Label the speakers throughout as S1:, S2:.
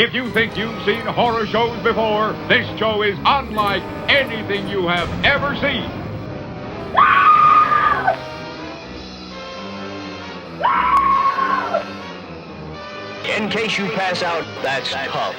S1: If you think you've seen horror shows before, this show is unlike anything you have ever seen.
S2: In case you pass out, that's tough.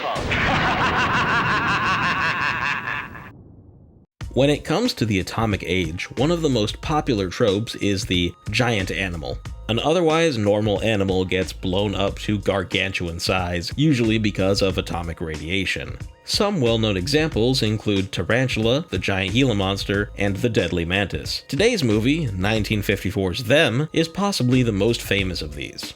S3: When it comes to the atomic age, one of the most popular tropes is the giant animal. An otherwise normal animal gets blown up to gargantuan size, usually because of atomic radiation. Some well-known examples include Tarantula, the giant Gila monster, and the deadly mantis. Today's movie, 1954's Them, is possibly the most famous of these.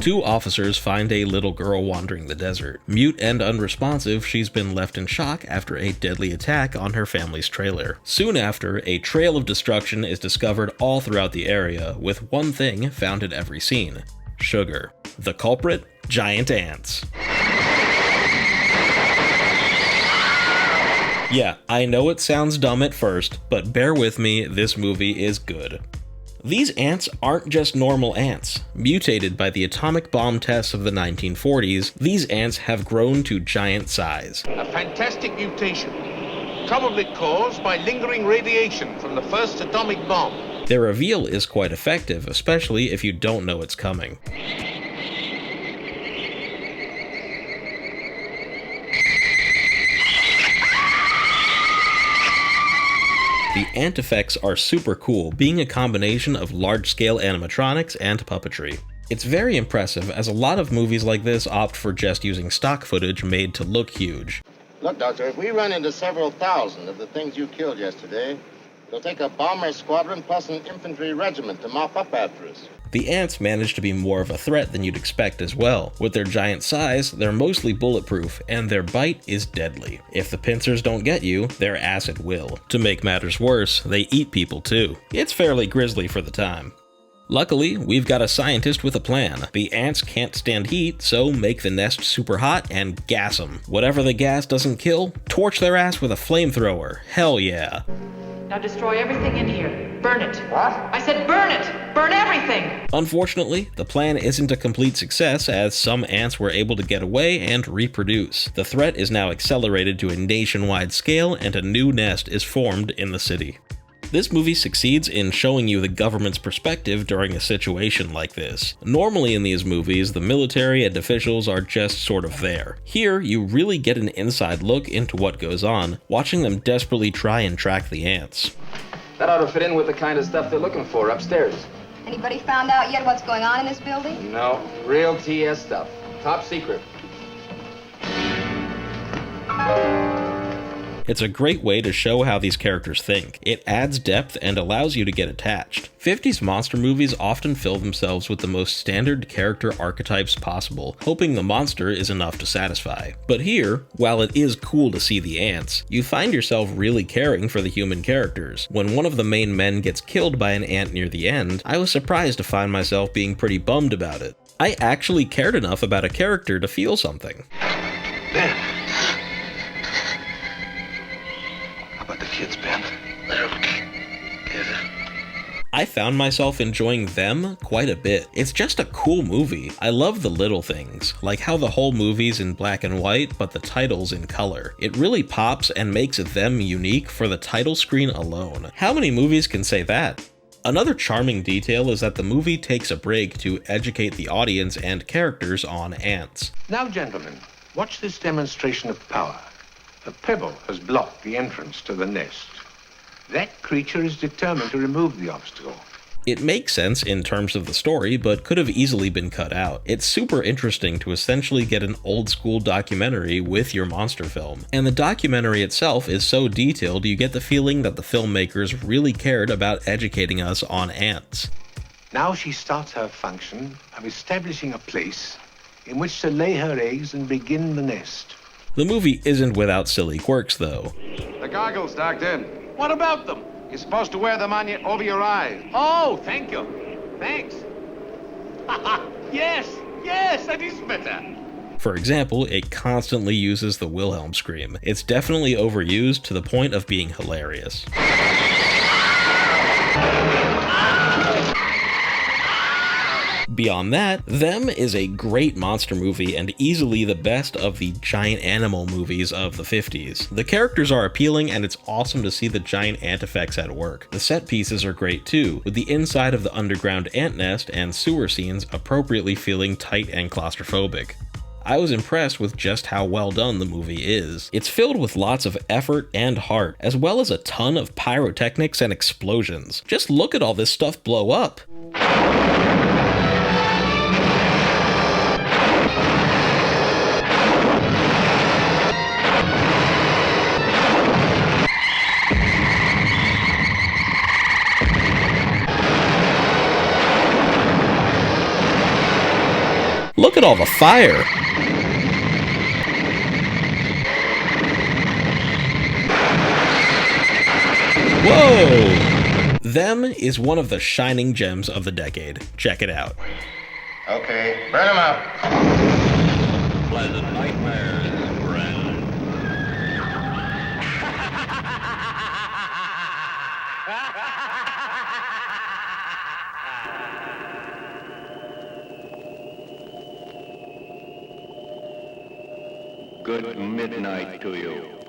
S3: Two officers find a little girl wandering the desert. Mute and unresponsive, she's been left in shock after a deadly attack on her family's trailer. Soon after, a trail of destruction is discovered all throughout the area, with one thing found at every scene: sugar. The culprit? Giant ants. Yeah, I know it sounds dumb at first, but bear with me, this movie is good. These ants aren't just normal ants. Mutated by the atomic bomb tests of the 1940s, these ants have grown to giant size.
S4: A fantastic mutation, probably caused by lingering radiation from the first atomic bomb.
S3: Their reveal is quite effective, especially if you don't know it's coming. The ant effects are super cool, being a combination of large-scale animatronics and puppetry. It's very impressive, as a lot of movies like this opt for just using stock footage made to look huge.
S5: Look, Doctor, if we run into several thousand of the things you killed yesterday, it'll take a bomber squadron plus an infantry regiment to mop up after us.
S3: The ants manage to be more of a threat than you'd expect as well. With their giant size, they're mostly bulletproof, and their bite is deadly. If the pincers don't get you, their acid will. To make matters worse, they eat people too. It's fairly grisly for the time. Luckily, we've got a scientist with a plan. The ants can't stand heat, so make the nest super hot and gas them. Whatever the gas doesn't kill, torch their ass with a flamethrower. Hell yeah.
S6: Now destroy everything in here. Burn it.
S4: What?
S6: I said burn it! Burn everything!
S3: Unfortunately, the plan isn't a complete success, as some ants were able to get away and reproduce. The threat is now accelerated to a nationwide scale, and a new nest is formed in the city. This movie succeeds in showing you the government's perspective during a situation like this. Normally in these movies, the military and officials are just sort of there. Here, you really get an inside look into what goes on, watching them desperately try and track the ants.
S7: That ought to fit in with the kind of stuff they're looking for upstairs.
S8: Anybody found out yet what's going on in this building?
S7: No, real TS stuff. Top secret.
S3: It's a great way to show how these characters think. It adds depth and allows you to get attached. 50s monster movies often fill themselves with the most standard character archetypes possible, hoping the monster is enough to satisfy. But here, while it is cool to see the ants, you find yourself really caring for the human characters. When one of the main men gets killed by an ant near the end, I was surprised to find myself being pretty bummed about it. I actually cared enough about a character to feel something.
S4: Ben. How about the kids, Ben?
S3: I found myself enjoying Them quite a bit. It's just a cool movie. I love the little things, like how the whole movie's in black and white, but the title's in color. It really pops and makes Them unique for the title screen alone. How many movies can say that? Another charming detail is that the movie takes a break to educate the audience and characters on ants.
S4: Now, gentlemen, watch this demonstration of power. A pebble has blocked the entrance to the nest. That creature is determined to remove the obstacle.
S3: It makes sense in terms of the story, but could have easily been cut out. It's super interesting to essentially get an old school documentary with your monster film. And the documentary itself is so detailed, you get the feeling that the filmmakers really cared about educating us on ants.
S4: Now she starts her function of establishing a place in which to lay her eggs and begin the nest.
S3: The movie isn't without silly quirks, though.
S9: The goggles, Doctor.
S4: What about them?
S9: You're supposed to wear them on over your eyes.
S4: Oh, thank you. Thanks. Yes, that is better.
S3: For example, it constantly uses the Wilhelm scream. It's definitely overused to the point of being hilarious. Beyond that, Them is a great monster movie and easily the best of the giant animal movies of the 50s. The characters are appealing and it's awesome to see the giant ant effects at work. The set pieces are great too, with the inside of the underground ant nest and sewer scenes appropriately feeling tight and claustrophobic. I was impressed with just how well done the movie is. It's filled with lots of effort and heart, as well as a ton of pyrotechnics and explosions. Just look at all this stuff blow up. Look at all the fire! Whoa! Them is one of the shining gems of the decade. Check it out.
S5: Okay, burn them up.
S2: Pleasant nightmares, friend. Good midnight to you.